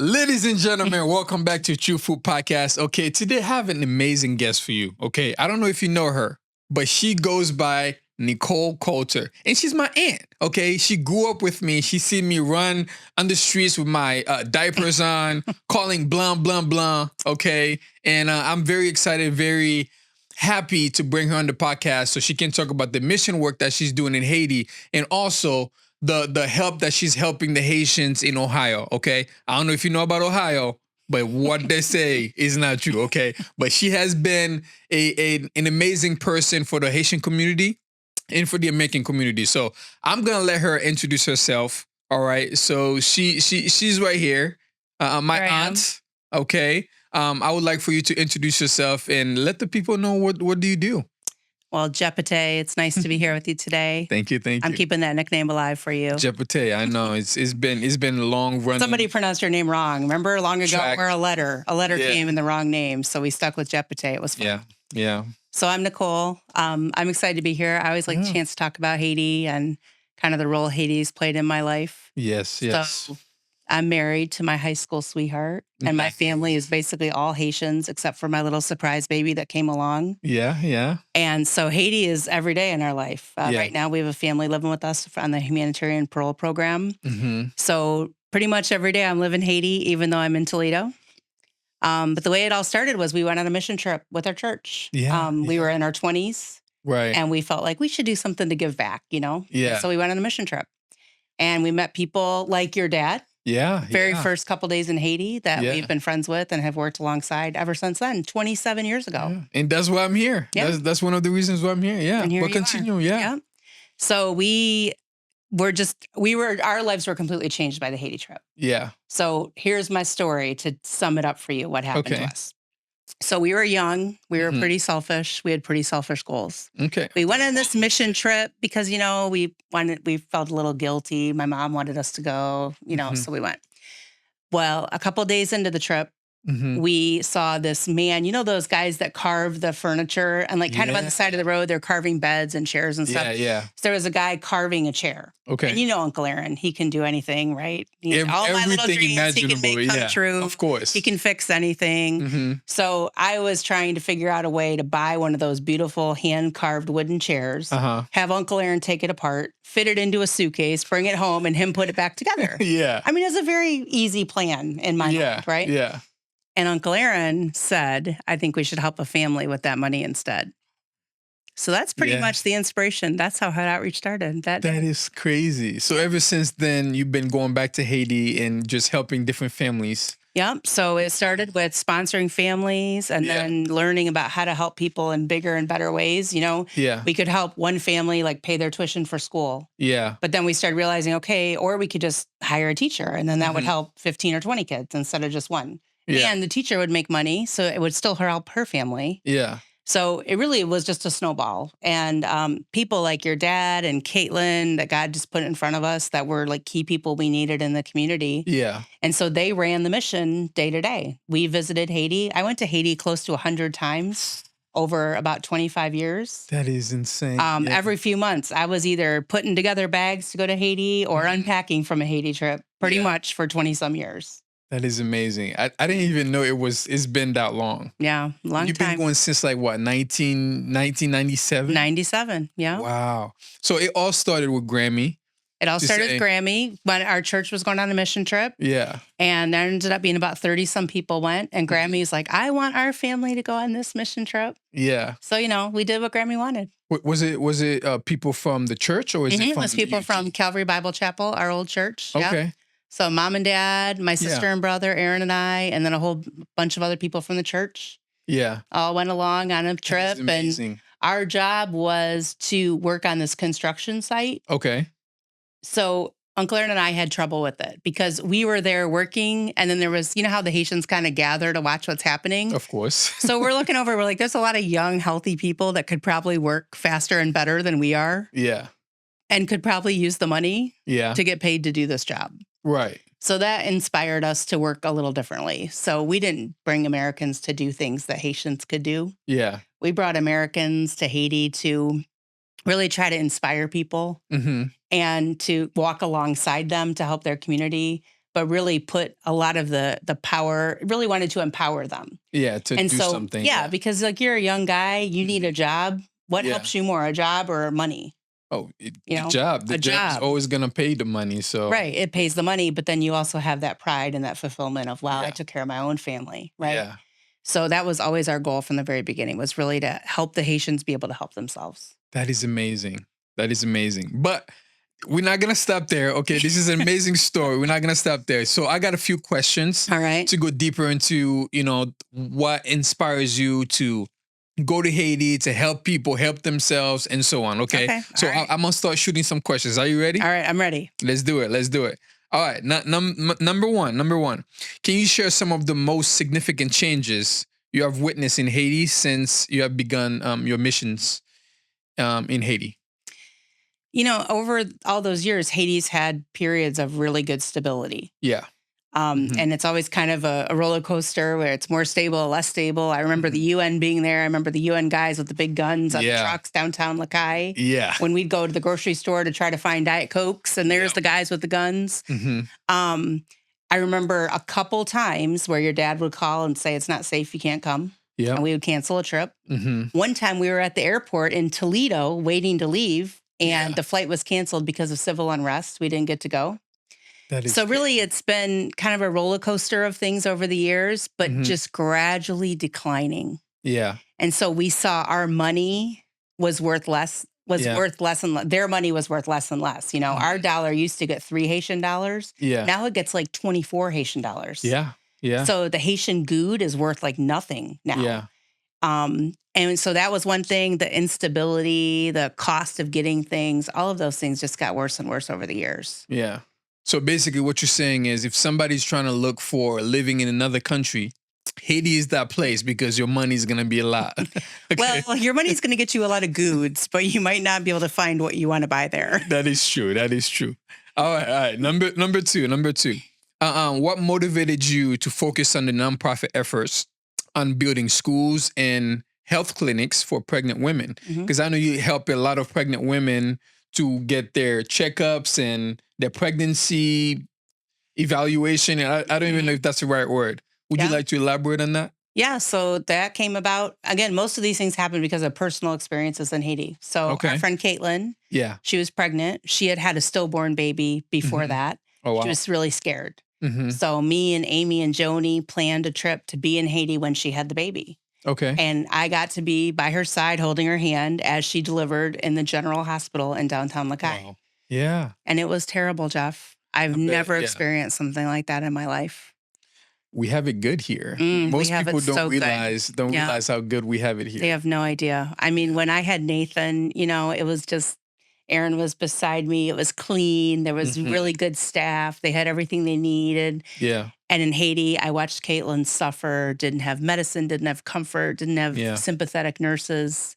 Ladies and gentlemen, welcome back to True Food Podcast. Okay, today I have an amazing guest for you. Okay, I don't know if you know her, but she goes by Nicole Coulter, and she's my aunt. Okay, she grew up with me. She seen me run on the streets with my diapers on, calling blah blah blah. Okay, and I'm very excited, very happy to bring her on the podcast so she can talk about the mission work that she's doing in Haiti, and also the help that she's helping the Haitians in Ohio. Okay, I don't know if you know about Ohio, but what they say is not true. Okay, but she has been an amazing person for the Haitian community and for the American community. So I'm gonna let her introduce herself. All right, so she's right here, my aunt. Okay, I would like for you to introduce yourself and let the people know what do you do. Well, Jepate, it's nice to be here with you today. Thank you. I'm keeping that nickname alive for you. Jepate, I know it's been a long run. Somebody pronounced your name wrong. Remember long ago where a letter came in the wrong name, so we stuck with Jepate. It was fun. Yeah. So I'm Nicole. I'm excited to be here. I always like the chance to talk about Haiti and kind of the role Haiti's played in my life. Yes. So I'm married to my high school sweetheart, and my family is basically all Haitians except for my little surprise baby that came along. Yeah. And so Haiti is every day in our life. Right now, we have a family living with us on the humanitarian parole program. Mm-hmm. So pretty much every day I'm living Haiti, even though I'm in Toledo. But the way it all started was we went on a mission trip with our church. We were in our 20s. Right. And we felt like we should do something to give back, Yeah. So we went on a mission trip. And we met people like your dad. Yeah. Very first couple days in Haiti that we've been friends with and have worked alongside ever since then, 27 years ago. Yeah. And that's why I'm here. Yeah. That's one of the reasons why I'm here. Yeah. And here But continue. Yeah. So our lives were completely changed by the Haiti trip. Yeah. So here's my story to sum it up for you, what happened to us. So we were young. We were pretty selfish. We had pretty selfish goals. Okay. We went on this mission trip because, we felt a little guilty. My mom wanted us to go, so we went. Well, a couple days into the trip, we saw this man, those guys that carve the furniture and kind of on the side of the road, they're carving beds and chairs and stuff. Yeah. So there was a guy carving a chair. Okay. And Uncle Aaron, he can do anything, right? All my little Everything dreams he can make come true. Of course. He can fix anything. So I was trying to figure out a way to buy one of those beautiful hand-carved wooden chairs, have Uncle Aaron take it apart, fit it into a suitcase, bring it home, and him put it back together. Yeah. I mean, it's a very easy plan in my mind, right? Yeah. And Uncle Aaron said, I think we should help a family with that money instead. So that's pretty much the inspiration. That's how Head Outreach started. That is crazy. So ever since then, you've been going back to Haiti and just helping different families. Yep. So it started with sponsoring families and then learning about how to help people in bigger and better ways. We could help one family pay their tuition for school. Yeah. But then we started realizing, or we could just hire a teacher and then that would help 15 or 20 kids instead of just one. Yeah. And the teacher would make money, so it would still help her family. Yeah. So it really was just a snowball. And people like your dad and Caitlin that God just put in front of us that were key people we needed in the community. Yeah. And so they ran the mission day to day. We visited Haiti. I went to Haiti close to 100 times over about 25 years. That is insane. Every few months, I was either putting together bags to go to Haiti or unpacking from a Haiti trip pretty much for 20-some years. That is amazing. I didn't even know it's been that long. Yeah, long time. You've been going since 1997? 97, yeah. Wow. So it all started with Grammy. It all started with Grammy when our church was going on a mission trip. Yeah. And there ended up being about 30-some people went. And Grammy's like, I want our family to go on this mission trip. Yeah. So, we did what Grammy wanted. Was it people from the church or is it from it was people from Calvary Bible Chapel, our old church. Okay. Yep. So mom and dad, my sister and brother, Aaron and I, and then a whole bunch of other people from the church. Yeah. All went along on a trip. And our job was to work on this construction site. Okay. So Uncle Aaron and I had trouble with it because we were there working. And then there was, how the Haitians kind of gather to watch what's happening. Of course. So we're looking over, we're like, there's a lot of young, healthy people that could probably work faster and better than we are. Yeah. And could probably use the money to get paid to do this job. Right. So that inspired us to work a little differently. So we didn't bring Americans to do things that Haitians could do. Yeah. We brought Americans to Haiti to really try to inspire people and to walk alongside them to help their community but really put a lot of the power, really wanted to empower them. Yeah, to And do so, something. yeah, because like you're a young guy, you need a job. What Yeah. helps you more, a job or money? Oh, You the know, job. The a job is job. always gonna pay the money. So Right. It pays the money, but then you also have that pride and that fulfillment of, wow, I yeah, took care of my own family. Right. yeah. So that was always our goal from the very beginning, was really to help the Haitians be able to help themselves. That is amazing. That is amazing. But we're not gonna stop there. Okay, this is an amazing story. We're not gonna stop there. So I got a few questions All right. to go deeper into, what inspires you to go to Haiti to help people help themselves and so on. Okay. Okay. So All right. I'm gonna start shooting some questions. Are you ready? All right. I'm ready. Let's do it. Let's do it. All right. Number one. Can you share some of the most significant changes you have witnessed in Haiti since you have begun your missions in Haiti? Over all those years, Haiti's had periods of really good stability. Yeah. And it's always kind of a roller coaster where it's more stable, less stable. I remember the UN being there. I remember the UN guys with the big guns on the trucks downtown Lakai. Yeah. When we'd go to the grocery store to try to find Diet Cokes, and there's the guys with the guns. I remember a couple times where your dad would call and say, it's not safe, you can't come. Yeah. And we would cancel a trip. One time we were at the airport in Toledo waiting to leave, and the flight was canceled because of civil unrest. We didn't get to go. So really, it's been kind of a roller coaster of things over the years, but just gradually declining. Yeah. And so we saw our money was worth less, worth less and less. Their money was worth less and less. Our dollar used to get 3 Haitian dollars. Yeah. Now it gets like 24 Haitian dollars. Yeah. Yeah. So the Haitian good is worth like nothing now. Yeah. And so that was one thing, the instability, the cost of getting things, all of those things just got worse and worse over the years. Yeah. So basically what you're saying is if somebody's trying to look for living in another country, Haiti is that place because your money's going to be a lot. Okay. Well, your money's going to get you a lot of goods, but you might not be able to find what you want to buy there. That is true. That is true. All right. Number two. What motivated you to focus on the nonprofit efforts on building schools and health clinics for pregnant women? Because I know you help a lot of pregnant women to get their checkups and their pregnancy evaluation. And I don't even know if that's the right word. Would you like to elaborate on that? Yeah, so that came about, again, most of these things happened because of personal experiences in Haiti. So our friend Caitlin, she was pregnant. She had a stillborn baby before that. Oh, wow. She was really scared. So me and Amy and Joni planned a trip to be in Haiti when she had the baby. Okay. And I got to be by her side holding her hand as she delivered in the general hospital in downtown Lakai. Wow. Yeah. And it was terrible, Jeff. I've never experienced something like that in my life. We have it good here. Most people don't realize how good we have it here. They have no idea. I mean, when I had Nathan, it was just, Aaron was beside me. It was clean. There was really good staff. They had everything they needed. Yeah. And in Haiti, I watched Caitlin suffer, didn't have medicine, didn't have comfort, didn't have sympathetic nurses.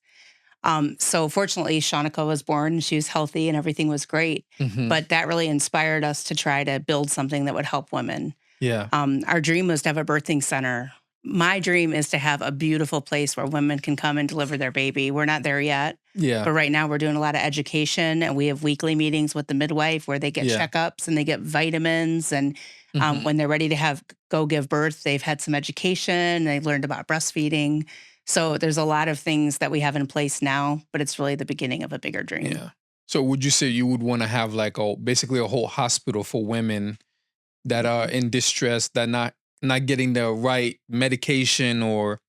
So fortunately, Shanika was born and she was healthy and everything was great. But that really inspired us to try to build something that would help women. Yeah. Our dream was to have a birthing center. My dream is to have a beautiful place where women can come and deliver their baby. We're not there yet. Yeah. But right now we're doing a lot of education, and we have weekly meetings with the midwife where they get checkups and they get vitamins. And when they're ready to go give birth, they've had some education. They've learned about breastfeeding. So there's a lot of things that we have in place now, but it's really the beginning of a bigger dream. Yeah. So would you say you would want to have like basically a whole hospital for women that are in distress, that not getting the right medication or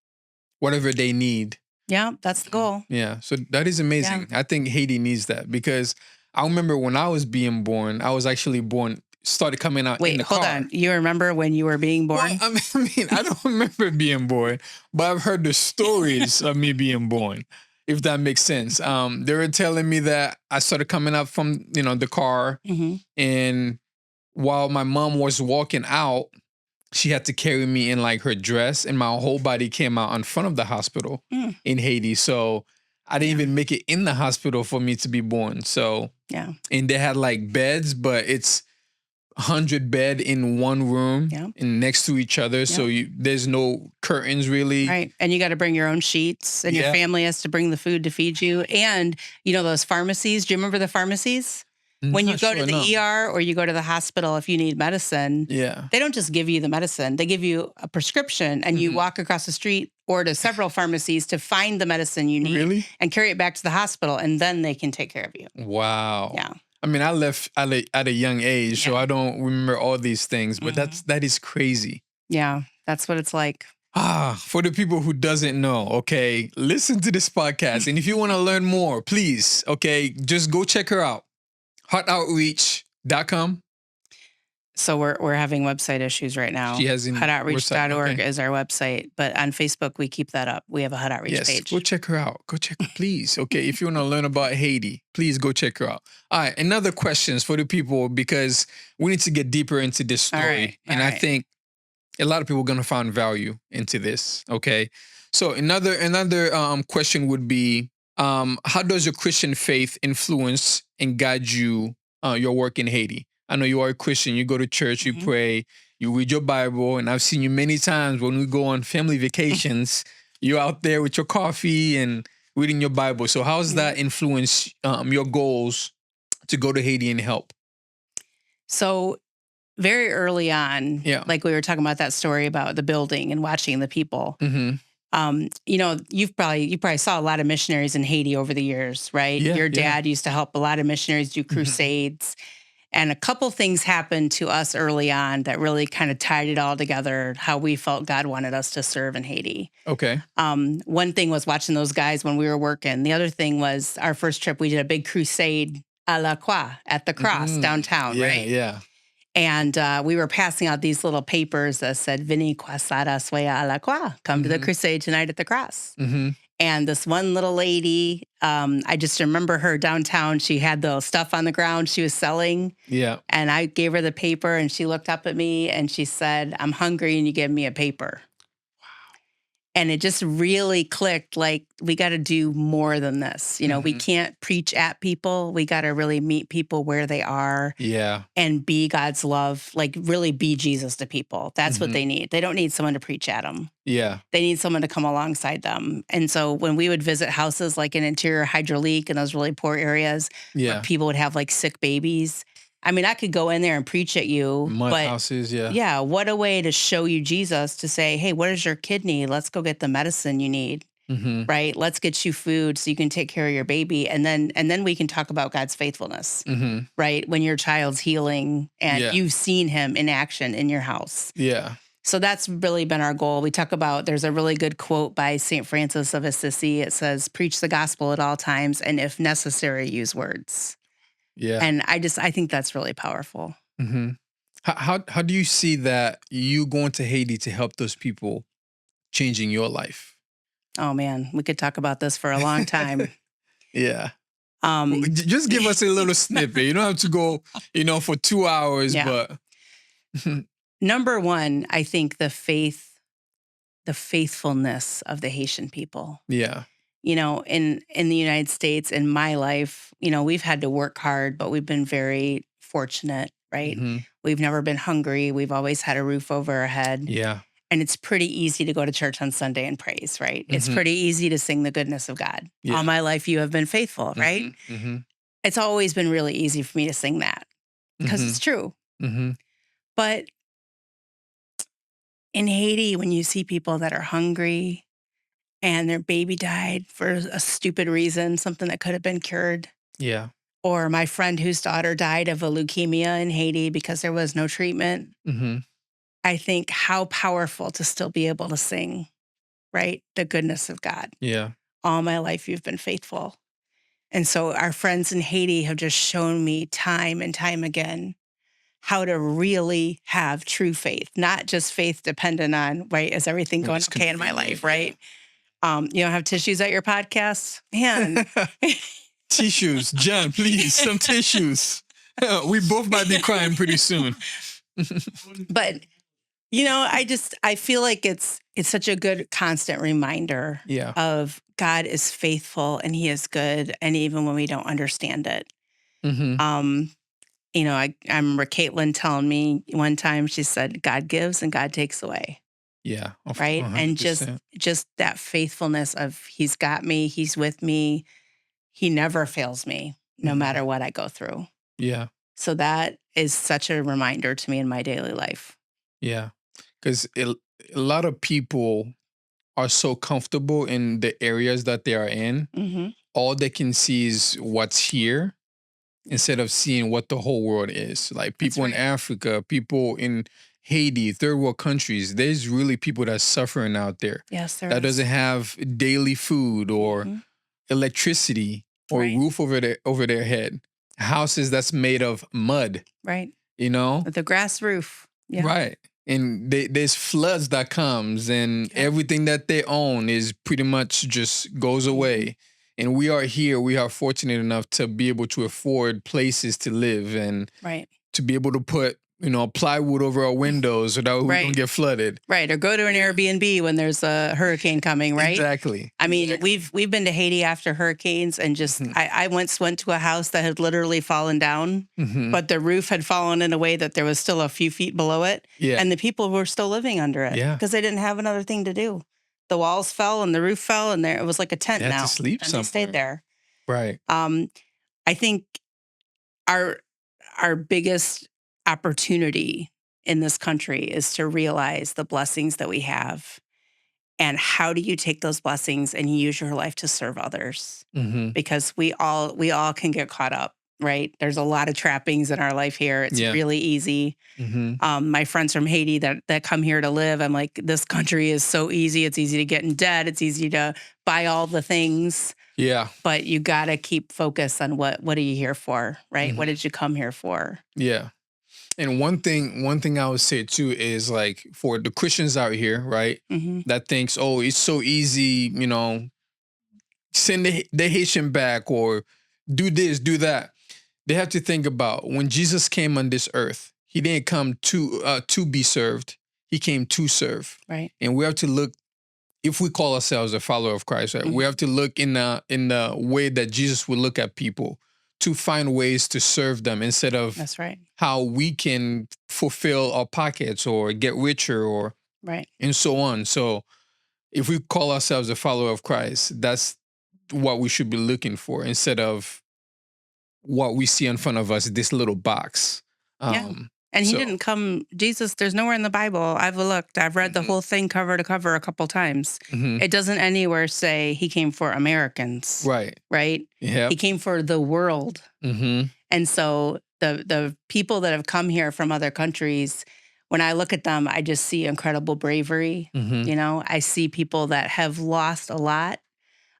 whatever they need? Yeah, that's the goal. Yeah. So that is amazing. Yeah. I think Haiti needs that because I remember when I was being born, I was actually started coming out in the car. Wait, hold on. You remember when you were being born? Well, I mean, I don't remember being born, but I've heard the stories of me being born, if that makes sense. They were telling me that I started coming out from, the car, and while my mom was walking out, she had to carry me in like her dress, and my whole body came out in front of the hospital in Haiti. So I didn't even make it in the hospital for me to be born. So, and they had like beds, but it's 100 bed in one room and next to each other. So there's no curtains really. Right. And you got to bring your own sheets, and your family has to bring the food to feed you. And those pharmacies, do you remember the pharmacies? When you Not go to sure, the no. ER or you go to the hospital, if you need medicine, Yeah. they don't just give you the medicine. They give you a prescription and you walk across the street or to several pharmacies to find the medicine you need Really? and carry it back to the hospital, and then they can take care of you. Wow. Yeah. I mean, I left at a young age, so Yeah. I don't remember all these things, but that is crazy. Yeah, that's what it's like. For the people who doesn't know, okay, listen to this podcast. And if you want to learn more, please, okay, just go check her out. Heartoutreach.com. So we're having website issues right now. She has Heartoutreach.org okay. is our website, but on Facebook we keep that up. We have a Heart Outreach page. Go check her out. Go check her, please. Okay, if you want to learn about Haiti, please go check her out. All right, another questions for the people, because we need to get deeper into this story. I think a lot of people are going to find value into this. Okay, so another question would be, how does your Christian faith influence and guide you your work in Haiti? I know you are a Christian. You go to church, you pray, you read your Bible, and I've seen you many times when we go on family vacations. You're out there with your coffee and reading your Bible. So how does that influence your goals to go to Haiti and help? So very early on, like we were talking about that story about the building and watching the people. You know, you probably saw a lot of missionaries in Haiti over the years, right? Your dad used to help a lot of missionaries do crusades. And a couple things happened to us early on that really kind of tied it all together, how we felt God wanted us to serve in Haiti. Okay. One thing was watching those guys when we were working. The other thing was our first trip, we did a big crusade à la croix, at the cross downtown, right? Yeah. And we were passing out these little papers that said, Vini croisada soya à la croix. Come to the crusade tonight at the cross. And this one little lady, I just remember her downtown. She had the stuff on the ground she was selling. Yeah. And I gave her the paper and she looked up at me and she said, I'm hungry and you gave me a paper. And it just really clicked, like, we got to do more than this. You know, we can't preach at people. We got to really meet people where they are. Yeah. And be God's love, like really be Jesus to people. That's what they need. They don't need someone to preach at them. Yeah. They need someone to come alongside them. And so when we would visit houses like in Interior Hydrolique and those really poor areas where people would have like sick babies, I mean, I could go in there and preach at you. Mud but houses, yeah. Yeah, what a way to show you Jesus, to say, hey, what is your kidney? Let's go get the medicine you need, right? Let's get you food so you can take care of your baby. And then we can talk about God's faithfulness, right? When your child's healing and you've seen him in action in your house. Yeah. So that's really been our goal. We talk about, there's a really good quote by St. Francis of Assisi. It says, preach the gospel at all times, and if necessary, use words. Yeah. And I think that's really powerful. How do you see that you going to Haiti to help those people changing your life? Oh man, we could talk about this for a long time. Yeah. Just give us a little snippet. You don't have to go, for 2 hours, but number one, I think the faithfulness of the Haitian people. Yeah. You know, in the United States, in my life, we've had to work hard, but we've been very fortunate, right? We've never been hungry. We've always had a roof over our head. Yeah. And it's pretty easy to go to church on Sunday and praise, right? It's pretty easy to sing the goodness of God. Yeah. All my life, you have been faithful, right? It's always been really easy for me to sing that because it's true. But in Haiti, when you see people that are hungry and their baby died for a stupid reason, something that could have been cured. Yeah. Or my friend whose daughter died of a leukemia in Haiti because there was no treatment. I think how powerful to still be able to sing, right? The goodness of God. Yeah. All my life, you've been faithful. And so our friends in Haiti have just shown me time and time again how to really have true faith, not just faith dependent on, right, is everything going okay in my life, right? You don't have tissues at your podcast? Man. Tissues. John, please, some tissues. We both might be crying pretty soon. But, I feel like it's such a good constant reminder of God is faithful and he is good. And even when we don't understand it. I remember Caitlin telling me one time, she said, God gives and God takes away. Yeah. Right. 100%. And just that faithfulness of he's got me, he's with me. He never fails me, no matter what I go through. Yeah. So that is such a reminder to me in my daily life. Yeah. Because a lot of people are so comfortable in the areas that they are in. Hmm. All they can see is what's here instead of seeing what the whole world is. Like That's people in right. Africa, people in Haiti, third world countries, there's really people that's suffering out there Yes, there that is. doesn't have daily food or Mhm. electricity or Right. roof over their head. Houses that's made of mud, Right. you know? With the grass roof. Yeah. Right. And there's floods that comes and Yep. everything that they own is pretty much just goes Mhm. away. And we are here, we are fortunate enough to be able to afford places to live and Right. to be able to put, plywood over our windows so that we don't Right. get flooded. Right. Or go to an Airbnb when there's a hurricane coming, right? Exactly. I mean, we've been to Haiti after hurricanes, and just Mhm. I once went to a house that had literally fallen down, Mhm. but the roof had fallen in a way that there was still a few feet below it, Yeah. and the people were still living under it Yeah. because they didn't have another thing to do. The walls fell and the roof fell, and there it was like a tent They had now, to sleep and they stayed somewhere. there. Right. I think our our biggest opportunity in this country is to realize the blessings that we have, and how do you take those blessings and use your life to serve others, Mm-hmm. because we all can get caught up, right? There's a lot of trappings in our life here. It's Yeah. really easy. Mm-hmm. My friends from Haiti that come here to live, I'm like, this country is so easy. It's easy to get in debt. It's easy to buy all the things. Yeah. But you got to keep focus on what are you here for, right? Mhm. What did you come here for? Yeah. And one thing I would say too is like for the Christians out here, right? Hmm. That thinks, oh, it's so easy, send the Haitian back or do this, do that. They have to think about when Jesus came on this earth, he didn't come to be served. He came to serve. Right. And we have to look, if we call ourselves a follower of Christ, right? We Mhm. have to look in the way that Jesus would look at people to find ways to serve them instead of That's right. how we can fulfill our pockets or get richer or Right. and so on. So if we call ourselves a follower of Christ, that's what we should be looking for instead of what we see in front of us, this little box. Yeah. And he So didn't come, Jesus, there's nowhere in the Bible. I've looked, I've read the Mhm. whole thing cover to cover a couple times. Mhm. It doesn't anywhere say he came for Americans, right. right? Yeah. He came for the world. Mm-hmm. And so the people that have come here from other countries, when I look at them, I just see incredible bravery. Mm-hmm. I see people that have lost a lot.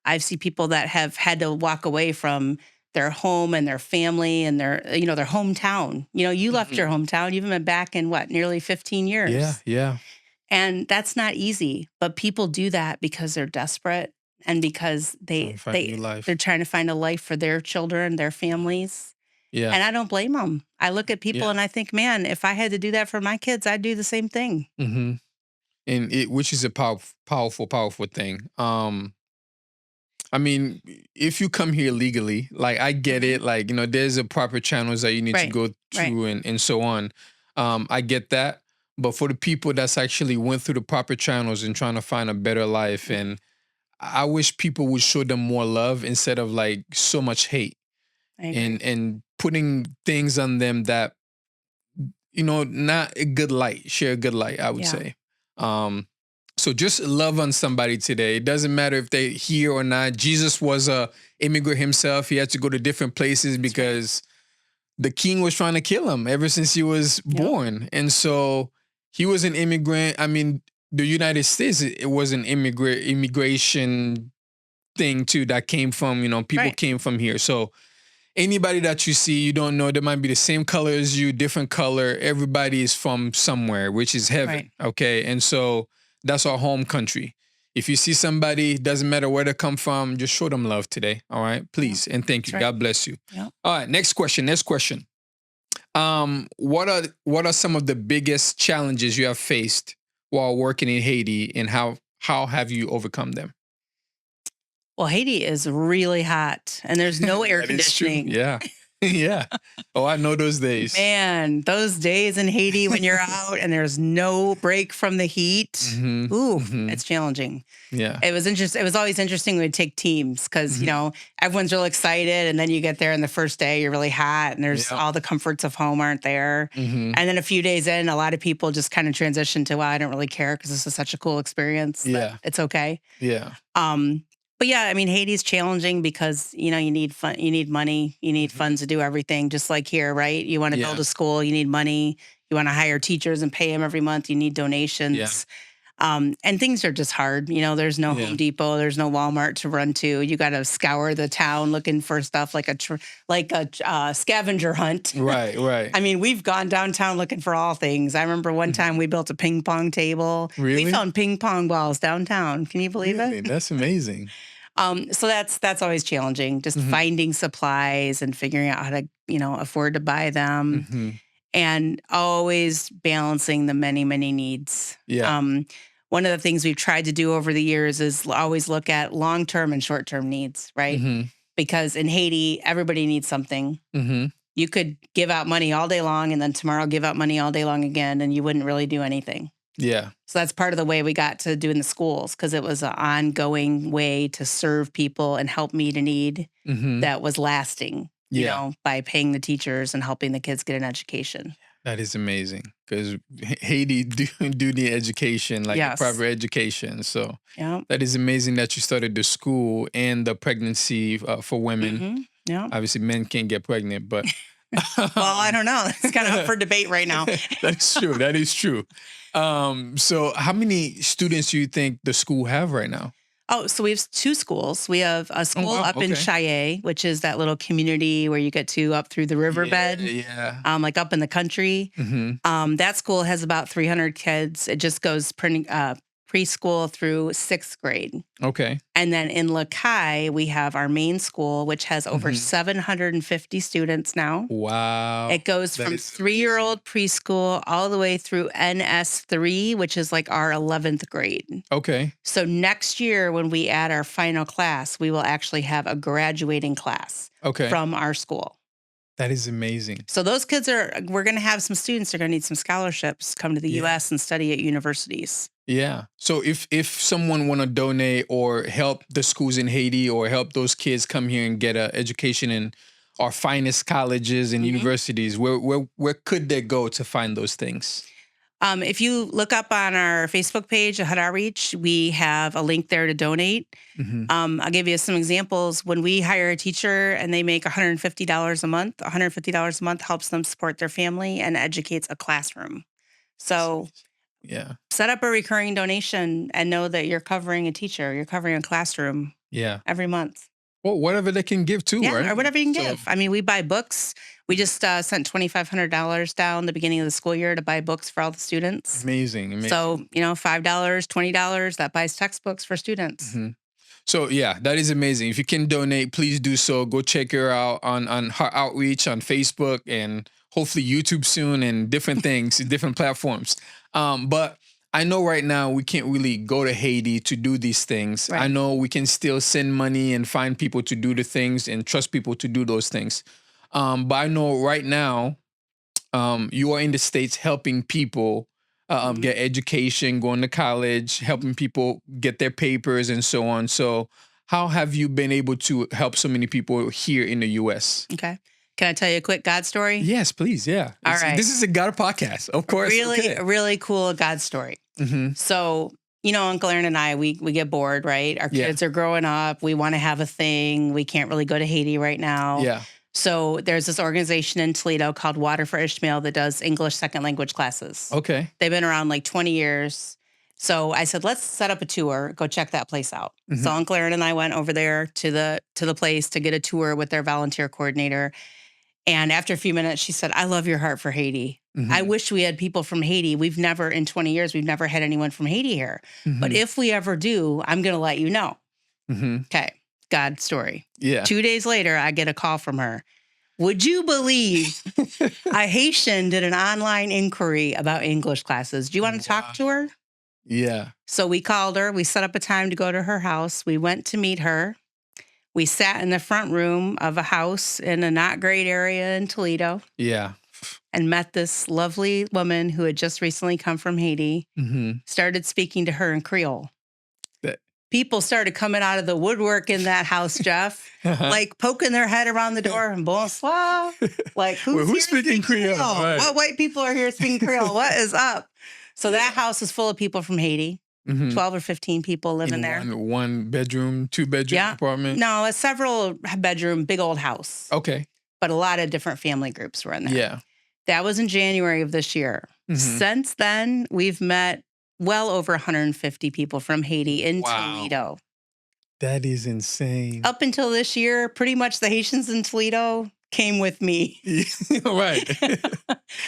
I see people that have had to walk away from their home and their family and their hometown. You left your hometown. You've been back in what, nearly 15 years. Yeah. Yeah. And that's not easy. But people do that because they're desperate and because Trying to find a new life. they're trying to find a life for their children, their families. Yeah. And I don't blame them. I look at people Yeah. and I think, man, if I had to do that for my kids, I'd do the same thing. Mm-hmm. And which is a powerful thing. I mean, if you come here legally, like I get it, like, there's a proper channels that you need to Right, go right. through and so on. I get that. But for the people that's actually went through the proper channels and trying to find a better life, and I wish people would show them more love instead of like so much hate I agree. and putting things on them that, not a good light, share a good light, I would Yeah. say. So just love on somebody today. It doesn't matter if they're here or not. Jesus was a immigrant himself. He had to go to different places because the king was trying to kill him ever since he was born. And so he was an immigrant. I mean, the United States, it was an immigration thing too that came from, people Right. came from here. So anybody that you see, you don't know, they might be the same color as you, different color. Everybody is from somewhere, which is heaven. Right. Okay. And so that's our home country. If you see somebody, doesn't matter where they come from, just show them love today. All right. Please. And thank you. That's right. God bless you. Yeah. All right. Next question. What are some of the biggest challenges you have faced while working in Haiti, and how have you overcome them? Well, Haiti is really hot and there's no air That is true. conditioning. Yeah. Yeah. Oh, I know those days. Man, those days in Haiti when you're out and there's no break from the heat. Ooh, it's challenging. Yeah. It was interesting. It was always interesting when we'd take teams because, everyone's real excited. And then you get there and the first day you're really hot and there's all the comforts of home aren't there. And then a few days in, a lot of people just kind of transition to, well, I don't really care because this is such a cool experience. Yeah. It's okay. Yeah. But yeah, I mean, Haiti's challenging because, you need fun, you need money, you need funds to do everything, just like here, right? You want to build a school, you need money. You want to hire teachers and pay them every month, you need donations. Yeah. And things are just hard. There's no Home Depot, there's no Walmart to run to. You got to scour the town looking for stuff like a scavenger hunt. Right. I mean, we've gone downtown looking for all things. I remember one time we built a ping pong table. Really? We found ping pong balls downtown. Can you believe it? That's amazing. So that's always challenging, just finding supplies and figuring out how to, afford to buy them. And always balancing the many, many needs. Yeah. One of the things we've tried to do over the years is always look at long-term and short-term needs, right? Because in Haiti, everybody needs something. You could give out money all day long and then tomorrow give out money all day long again, and you wouldn't really do anything. Yeah. So that's part of the way we got to doing the schools, because it was an ongoing way to serve people and help meet a need that was lasting, by paying the teachers and helping the kids get an education. That is amazing, because Haiti do the education, like the private education. So that is amazing that you started the school and the pregnancy for women. Yeah. Obviously, men can't get pregnant, but... Well, I don't know. It's kind of up for debate right now. That is true. That is true. So how many students do you think the school have right now? Oh, so we have 2 schools. We have a school up in Cheyenne, which is that little community where you get to up through the riverbed, like up in the country. That school has about 300 kids. It just goes preschool through 6th grade. Okay. And then in Lakai, we have our main school, which has over 750 students now. Wow. It goes from 3-year-old preschool all the way through NS3, which is like our 11th grade. Okay. So next year, when we add our final class, we will actually have a graduating class from our school. That is amazing. So those kids we're going to have some students that are going to need some scholarships, come to the U.S. and study at universities. Yeah. So if someone want to donate or help the schools in Haiti or help those kids come here and get an education in our finest colleges and universities, where could they go to find those things? If you look up on our Facebook page, HUD Outreach, we have a link there to donate. I'll give you some examples. When we hire a teacher and they make $150 a month, $150 a month helps them support their family and educates a classroom. So set up a recurring donation and know that you're covering a teacher, you're covering a classroom every month. Well, whatever they can give too, right? Or whatever you can give. I mean, we buy books. We just sent $2,500 down the beginning of the school year to buy books for all the students. Amazing. So, $5, $20, that buys textbooks for students. So, that is amazing. If you can donate, please do so. Go check her out on her outreach on Facebook and hopefully YouTube soon and different things, different platforms. But I know right now we can't really go to Haiti to do these things. Right. I know we can still send money and find people to do the things and trust people to do those things. But I know right now you are in the States helping people get education, going to college, helping people get their papers and so on. So how have you been able to help so many people here in the U.S.? Okay. Can I tell you a quick God story? Yes, please. Yeah. All right. This is a God podcast, of course. Really cool God story. So, Uncle Aaron and I, we get bored, right? Our kids are growing up. We want to have a thing. We can't really go to Haiti right now. Yeah. So there's this organization in Toledo called Water for Ishmael that does English second language classes. Okay. They've been around like 20 years. So I said, let's set up a tour, go check that place out. So Uncle Aaron and I went over there to the place to get a tour with their volunteer coordinator. And after a few minutes, she said, I love your heart for Haiti. I wish we had people from Haiti. In 20 years, we've never had anyone from Haiti here. But if we ever do, I'm going to let you know. Okay. God story. Yeah. 2 days later, I get a call from her. Would you believe a Haitian did an online inquiry about English classes? Do you want to talk to her? Yeah. So we called her. We set up a time to go to her house. We went to meet her. We sat in the front room of a house in a not great area in Toledo. Yeah. And met this lovely woman who had just recently come from Haiti. Started speaking to her in Creole. People started coming out of the woodwork in that house, Jeff, like poking their head around the door and bonsoir. Like, who's speaking Creole? Right. What white people are here speaking Creole? What is up? So that house is full of people from Haiti. 12 or 15 people living there. One bedroom, 2-bedroom apartment? No, a several bedroom, big old house. Okay. But a lot of different family groups were in there. Yeah. That was in January of this year. Since then, we've met well over 150 people from Haiti in Toledo. That is insane. Up until this year, pretty much the Haitians in Toledo came with me. Right.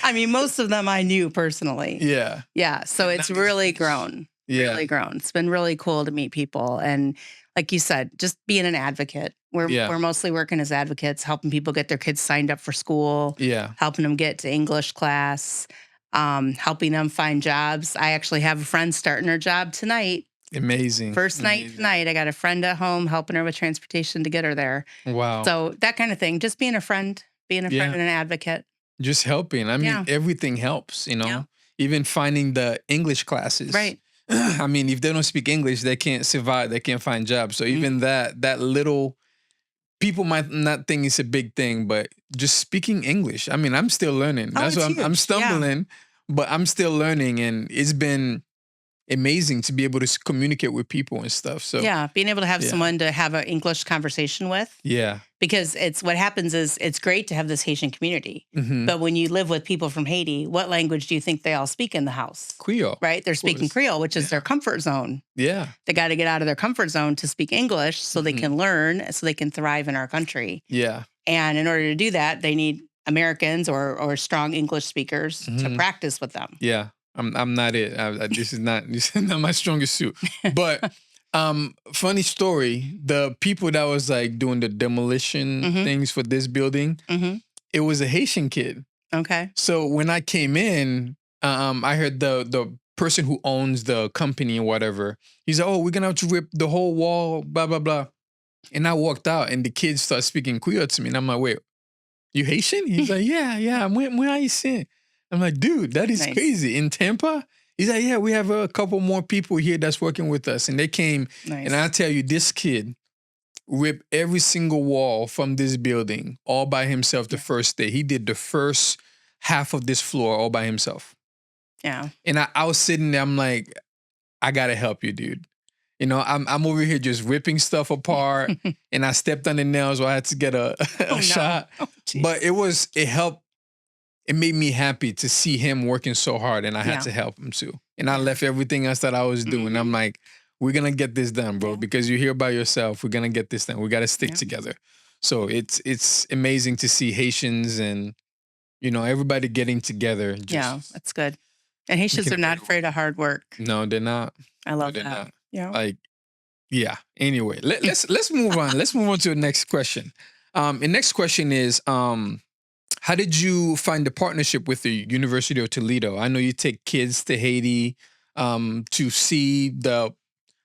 I mean, most of them I knew personally. Yeah. Yeah. So it's really grown. Yeah. Really grown. It's been really cool to meet people. And like you said, just being an advocate. We're mostly working as advocates, helping people get their kids signed up for school. Yeah. Helping them get to English class. Helping them find jobs. I actually have a friend starting her job tonight. Amazing. First night tonight. I got a friend at home helping her with transportation to get her there. Wow. So that kind of thing. Just being a friend and an advocate. Just helping. I mean, everything helps, you know. Yeah. Even finding the English classes. Right. I mean, if they don't speak English, they can't survive. They can't find jobs. So even that little, people might not think it's a big thing, but just speaking English. I mean, I'm still learning. That's why I'm stumbling, but I'm still learning, and it's been amazing to be able to communicate with people and stuff. So being able to have someone to have an English conversation with. Yeah. Because what happens is it's great to have this Haitian community. But when you live with people from Haiti, what language do you think they all speak in the house? Creole. Right? They're speaking Creole, which is their comfort zone. Yeah. They got to get out of their comfort zone to speak English so they can learn, so they can thrive in our country. Yeah. And in order to do that, they need Americans or strong English speakers to practice with them. Yeah. I'm not it. This is not my strongest suit. But funny story, the people that was like doing the demolition things for this building, it was a Haitian kid. Okay. So when I came in, I heard the person who owns the company or whatever, he's like, "Oh, we're gonna have to rip the whole wall, blah blah blah." And I walked out, and the kids start speaking Creole to me, and I'm like, "Wait, you Haitian?" He's like, "Yeah, I'm Haitian." I'm like, "Dude, that is crazy." In Tampa? He's like, "Yeah, we have a couple more people here that's working with us." And they came, and I tell you, this kid ripped every single wall from this building all by himself the first day. He did the first half of this floor all by himself. Yeah. And I was sitting there, I'm like, I gotta help you, dude. You know, I'm over here just ripping stuff apart, and I stepped on the nails, so I had to get a shot. Oh, but it helped. It made me happy to see him working so hard, and I had to help him too. And I left everything else that I was doing. I'm like, we're going to get this done, bro, because you're here by yourself. We're going to get this done. We got to stick together. So it's amazing to see Haitians and, you know, everybody getting together. That's good. And Haitians are not afraid of hard work. No, they're not. I love that. Not. Yeah. Like, yeah. Anyway, let's move on. Let's move on to the next question. The next question is, how did you find the partnership with the University of Toledo? I know you take kids to Haiti to see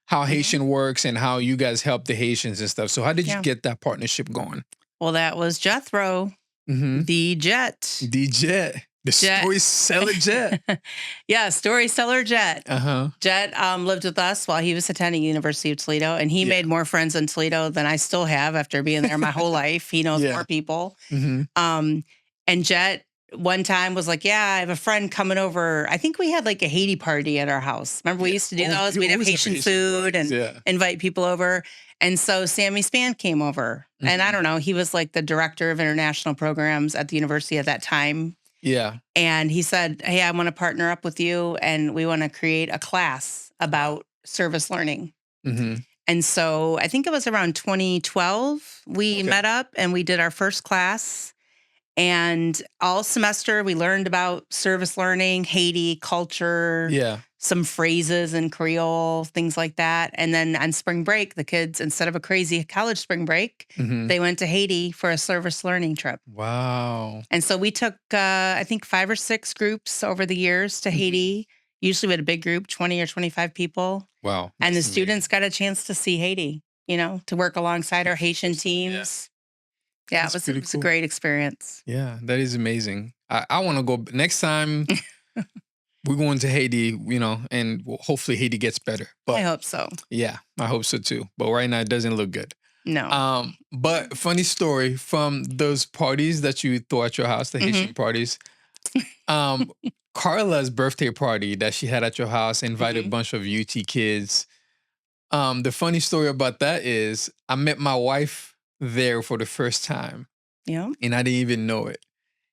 how Haitian works and how you guys help the Haitians and stuff. So how did you get that partnership going? Well, that was Jethro, the Jet. The Jet. The storyteller Jet. Yeah, storyteller Jet. Jet lived with us while he was attending University of Toledo, and he made more friends in Toledo than I still have after being there my whole life. He knows more people. And Jet one time was like, "Yeah, I have a friend coming over." I think we had like a Haiti party at our house. Remember, we used to do those? We'd have Haitian food and invite people over. And so Sammy Span came over. And I don't know, he was like the director of international programs at the university at that time. Yeah. And he said, "Hey, I want to partner up with you, and we want to create a class about service learning." And so I think it was around 2012, we met up and we did our first class. And all semester, we learned about service learning, Haiti, culture, some phrases in Creole, things like that. And then on spring break, the kids, instead of a crazy college spring break, they went to Haiti for a service learning trip. Wow. And so we took, I think, 5 or 6 groups over the years to Haiti. Usually we had a big group, 20 or 25 people. Wow. And the students got a chance to see Haiti. to work alongside our Haitian teams. Yeah, That's it pretty was a cool. great experience. Yeah, that is amazing. I want to go next time. We're going to Haiti, and hopefully Haiti gets better. I But hope so. yeah, I hope so too. But right now it doesn't look good. No. But funny story from those parties that you threw at your house, the Haitian parties. Carla's birthday party that she had at your house invited a bunch of UT kids. The funny story about that is I met my wife there for the first time. Yeah. And I didn't even know it.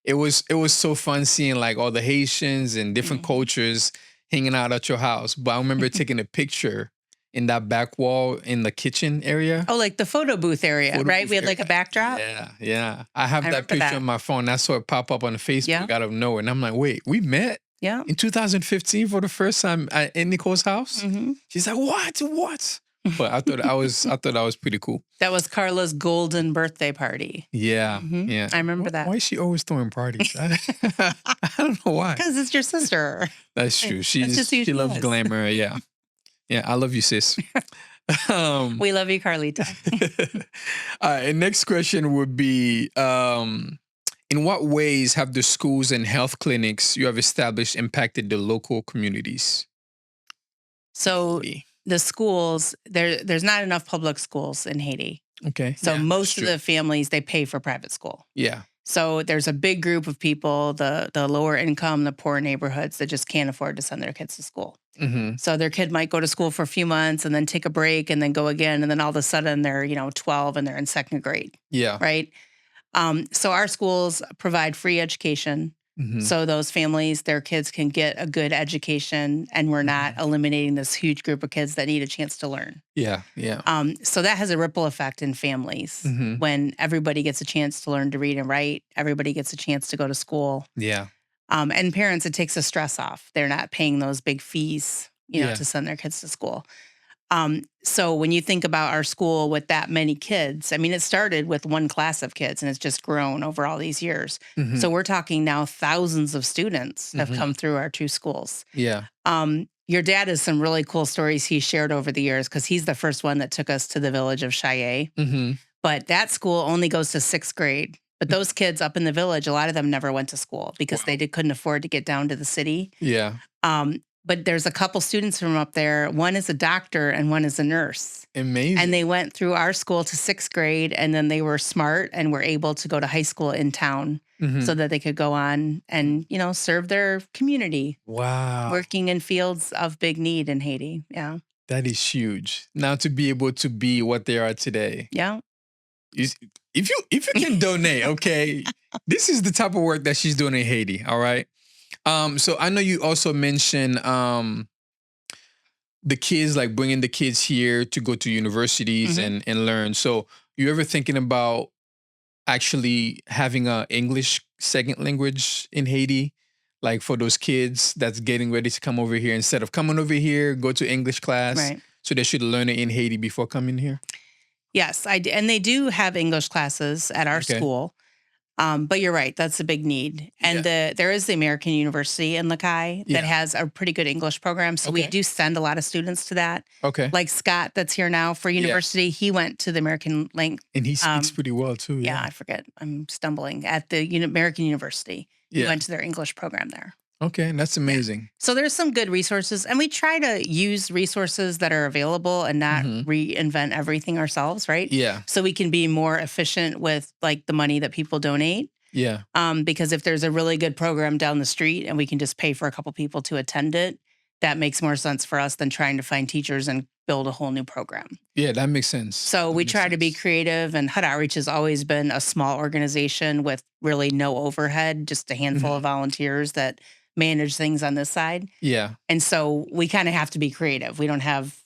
It was so fun seeing like all the Haitians and different cultures hanging out at your house. But I remember taking a picture in that back wall in the kitchen area. Oh, like the photo booth area, right? We had like a backdrop. Yeah. I have that picture on my phone. I saw it pop up on Facebook out of nowhere. And I'm like, wait, we met? Yeah. In 2015 for the first time in Nicole's house? She's like, what? But I thought that was pretty cool. That was Carla's golden birthday party. Yeah, yeah. I remember that. Why is she always throwing parties? I don't know why. Because it's your sister. That's true. She loves glamour. Yeah. Yeah, I love you, sis. We love you, Carlita. All right, and next question would be, in what ways have the schools and health clinics you have established impacted the local communities? So the schools, there's not enough public schools in Haiti. Okay. So most of the families, they pay for private school. Yeah. So there's a big group of people, the lower income, the poor neighborhoods that just can't afford to send their kids to school. So their kid might go to school for a few months and then take a break and then go again. And then all of a sudden they're, 12 and they're in second grade. Yeah. Right. So our schools provide free education. So those families, their kids can get a good education, and we're not eliminating this huge group of kids that need a chance to learn. Yeah, yeah. So that has a ripple effect in families. When everybody gets a chance to learn to read and write, everybody gets a chance to go to school. Yeah. And parents, it takes the stress off. They're not paying those big fees, to send their kids to school. So when you think about our school with that many kids, I mean, it started with one class of kids and it's just grown over all these years. So we're talking now thousands of students have come through our two schools. Yeah. Your dad has some really cool stories he shared over the years because he's the first one that took us to the village of Chaillet. But that school only goes to sixth grade. But those kids up in the village, a lot of them never went to school because they couldn't afford to get down to the city. Yeah. But there's a couple students from up there. One is a doctor and one is a nurse. Amazing. And they went through our school to sixth grade, and then they were smart and were able to go to high school in town so that they could go on and, serve their community. Wow. Working in fields of big need in Haiti. Yeah. That is huge. Now to be able to be what they are today. Yeah. If you can donate, okay, this is the type of work that she's doing in Haiti, all right? So I know you also mentioned the kids, like bringing the kids here to go to universities and learn. So you ever thinking about actually having a English second language in Haiti, like for those kids that's getting ready to come over here, instead of coming over here, go to English class, Right. so they should learn it in Haiti before coming here? Yes, and they do have English classes at our school. But you're right, that's a big need. And there is the American University in Lakai that has a pretty good English program. So we do send a lot of students to that. Okay. Like Scott that's here now for university, he went to the American And he speaks pretty well too. Yeah, I forget. I'm stumbling. At the American University. He went to their English program there. Okay, that's amazing. So there's some good resources, and we try to use resources that are available and not reinvent everything ourselves, right? Yeah. So we can be more efficient with like the money that people donate. Yeah. Because if there's a really good program down the street and we can just pay for a couple people to attend it, that makes more sense for us than trying to find teachers and build a whole new program. Yeah, that makes sense. So we try to be creative, and HUD Outreach has always been a small organization with really no overhead, just a handful of volunteers that manage things on this side. Yeah. And so we kind of have to be creative. We don't have,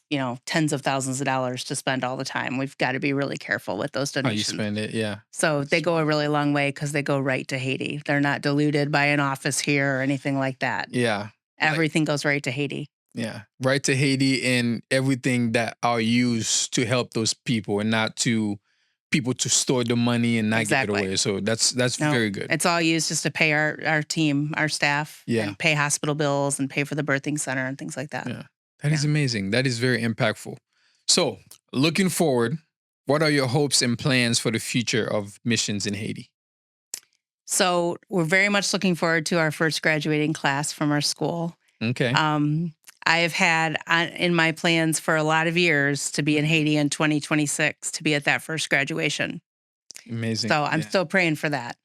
tens of thousands of dollars to spend all the time. We've got to be really careful with those donations. How you spend it, yeah. So they go a really long way because they go right to Haiti. They're not diluted by an office here or anything like that. Yeah. Everything goes right to Haiti. Yeah. Right to Haiti, and everything that are used to help those people, and not to people to store the money and not give it away. So that's very good. It's all used just to pay our team, our staff, and pay hospital bills and pay for the birthing center and things like that. Yeah. That is amazing. That is very impactful. So looking forward, what are your hopes and plans for the future of missions in Haiti? So we're very much looking forward to our first graduating class from our school. Okay. I have had in my plans for a lot of years to be in Haiti in 2026 to be at that first graduation. Amazing. So I'm still praying for that.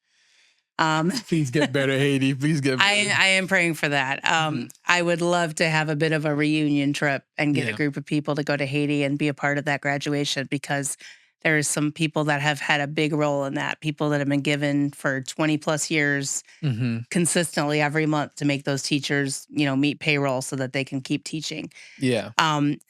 Please get better, Haiti. Please get better. I am praying for that. I would love to have a bit of a reunion trip and get a group of people to go to Haiti and be a part of that graduation, because there's some people that have had a big role in that. People that have been given for 20 plus years consistently every month to make those teachers, meet payroll so that they can keep teaching. Yeah.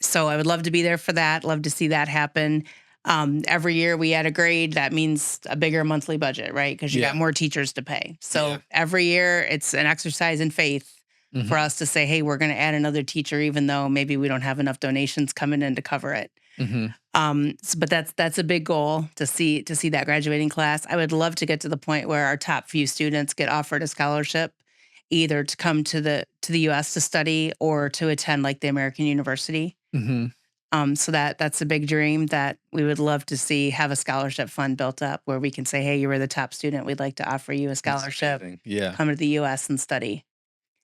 So I would love to be there for that. Love to see that happen. Every year we add a grade. That means a bigger monthly budget, right? Because you got more teachers to pay. So every year it's an exercise in faith for us to say, hey, we're going to add another teacher, even though maybe we don't have enough donations coming in to cover it. But that's a big goal to see that graduating class. I would love to get to the point where our top few students get offered a scholarship, either to come to the U.S. to study or to attend like the American University. So that's a big dream that we would love to see, have a scholarship fund built up where we can say, hey, you were the top student. We'd like to offer you a scholarship. Come to the U.S. and study.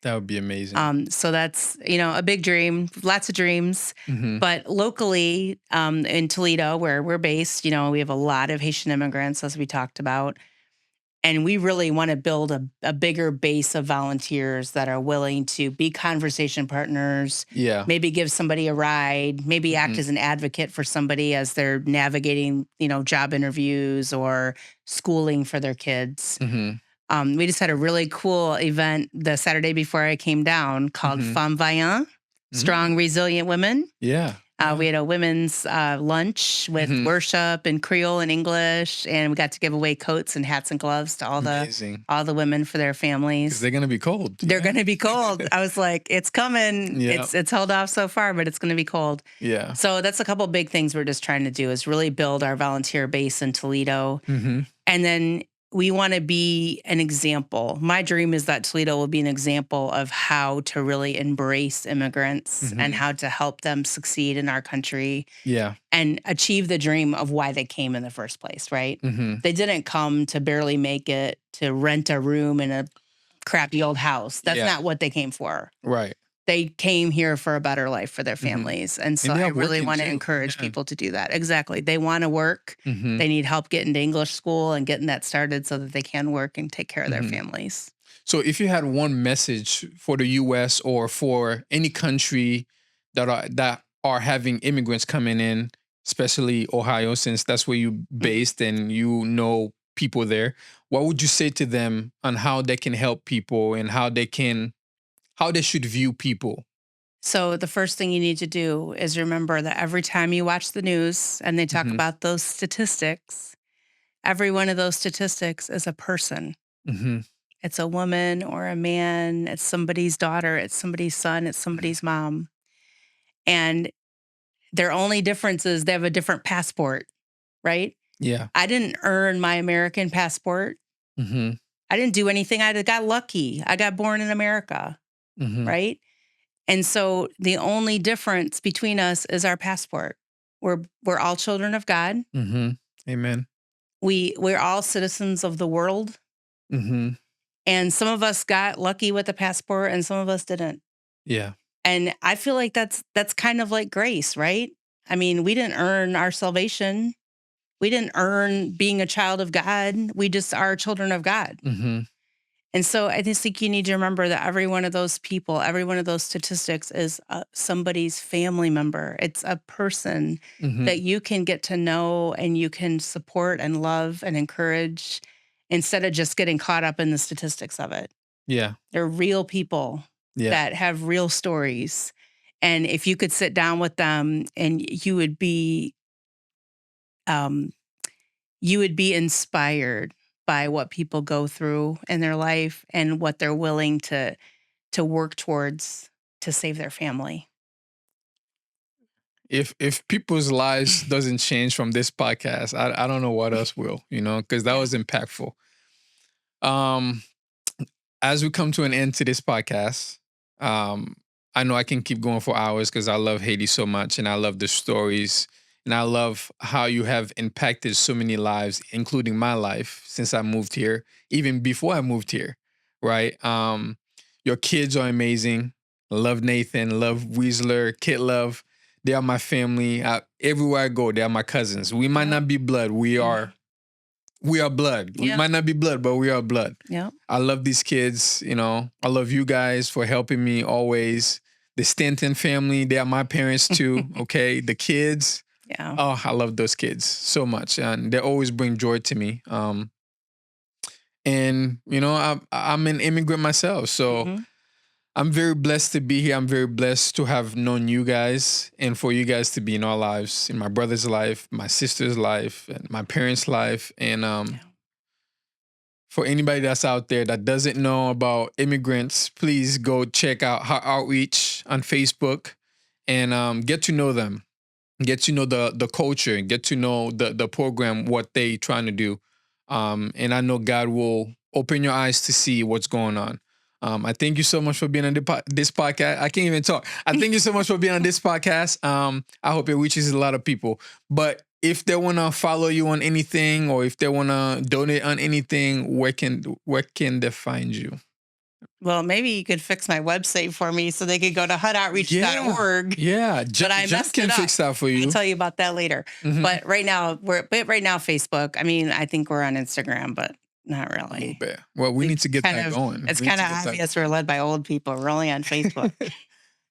That would be amazing. So that's, a big dream, lots of dreams. But locally in Toledo, where we're based, we have a lot of Haitian immigrants, as we talked about. And we really want to build a bigger base of volunteers that are willing to be conversation partners. Yeah. Maybe give somebody a ride, maybe act as an advocate for somebody as they're navigating, job interviews or schooling for their kids. We just had a really cool event the Saturday before I came down called Femmes Vaillantes, Strong, Resilient Women. Yeah. We had a women's lunch with worship in Creole and English, and we got to give away coats and hats and gloves to all the women for their families. Because they're going to be cold. They're going to be cold. I was like, it's coming. It's held off so far, but it's going to be cold. Yeah. So that's a couple big things we're just trying to do, is really build our volunteer base in Toledo. And then we want to be an example. My dream is that Toledo will be an example of how to really embrace immigrants and how to help them succeed in our country. Yeah. And achieve the dream of why they came in the first place, right? They didn't come to barely make it, to rent a room in a crappy old house. That's not what they came for. Right. They came here for a better life for their families. And so I really want to encourage people to do that. Exactly. They want to work. They need help getting to English school and getting that started so that they can work and take care of their families. So if you had one message for the U.S. or for any country that are having immigrants coming in, especially Ohio, since that's where you're based and people there, what would you say to them on how they can help people and how they should view people? So the first thing you need to do is remember that every time you watch the news and they talk about those statistics, every one of those statistics is a person. It's a woman or a man. It's somebody's daughter. It's somebody's son. It's somebody's mom. And their only difference is they have a different passport, right? Yeah. I didn't earn my American passport. I didn't do anything. I got lucky. I got born in America. Right? And so the only difference between us is our passport. We're all children of God. Amen. We're all citizens of the world. And some of us got lucky with the passport and some of us didn't. Yeah. And I feel like that's kind of like grace, right? I mean, we didn't earn our salvation. We didn't earn being a child of God. We just are children of God. And so I just think you need to remember that every one of those people, every one of those statistics is somebody's family member. It's a person that you can get to know and you can support and love and encourage instead of just getting caught up in the statistics of it. Yeah. They're real people that have real stories. And if you could sit down with them and you would be inspired by what people go through in their life and what they're willing to work towards to save their family. If people's lives doesn't change from this podcast, I don't know what else will, because that was impactful. As we come to an end to this podcast, I know I can keep going for hours because I love Haiti so much and I love the stories And I love how you have impacted so many lives, including my life since I moved here, even before I moved here, right? Your kids are amazing. Love Nathan, love Weasler, Kid Love. They are my family. Everywhere I go, they are my cousins. We might not be blood. We are blood. We might not be blood, but we are blood. Yeah. I love these kids. I love you guys for helping me always. The Stanton family, they are my parents too. Okay. The kids. Yeah. Oh, I love those kids so much. And they always bring joy to me. And I'm an immigrant myself. So I'm very blessed to be here. I'm very blessed to have known you guys and for you guys to be in our lives, in my brother's life, my sister's life, and my parents' life. And for anybody that's out there that doesn't know about immigrants, please go check out her outreach on Facebook and get to know them, get to know the culture, get to know the program, what they trying to do. And I know God will open your eyes to see what's going on. I thank you so much for being on this podcast. I can't even talk. I thank you so much for being on this podcast. I hope it reaches a lot of people. But if they want to follow you on anything or if they want to donate on anything, where can they find you? Well, maybe you could fix my website for me so they could go to hutoutreach.org. Yeah, John can fix that for you. I'll tell you about that later. But right now, Facebook. I mean, I think we're on Instagram, but not really. A little bit. Well, we need to get that going. It's kind of obvious we're led by old people. We're only on Facebook.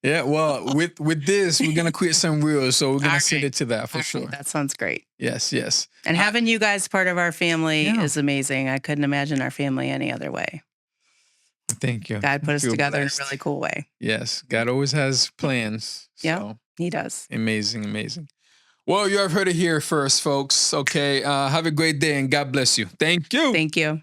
Yeah, well, with this, we're going to create some reels, so we're going to send it to that for sure. That sounds great. Yes. And having you guys part of our family is amazing. I couldn't imagine our family any other way. Thank you. God put us together in a really cool way. Yes, God always has plans. Yeah, he does. Amazing. Well, you have heard it here first, folks. Okay, have a great day and God bless you. Thank you. Thank you.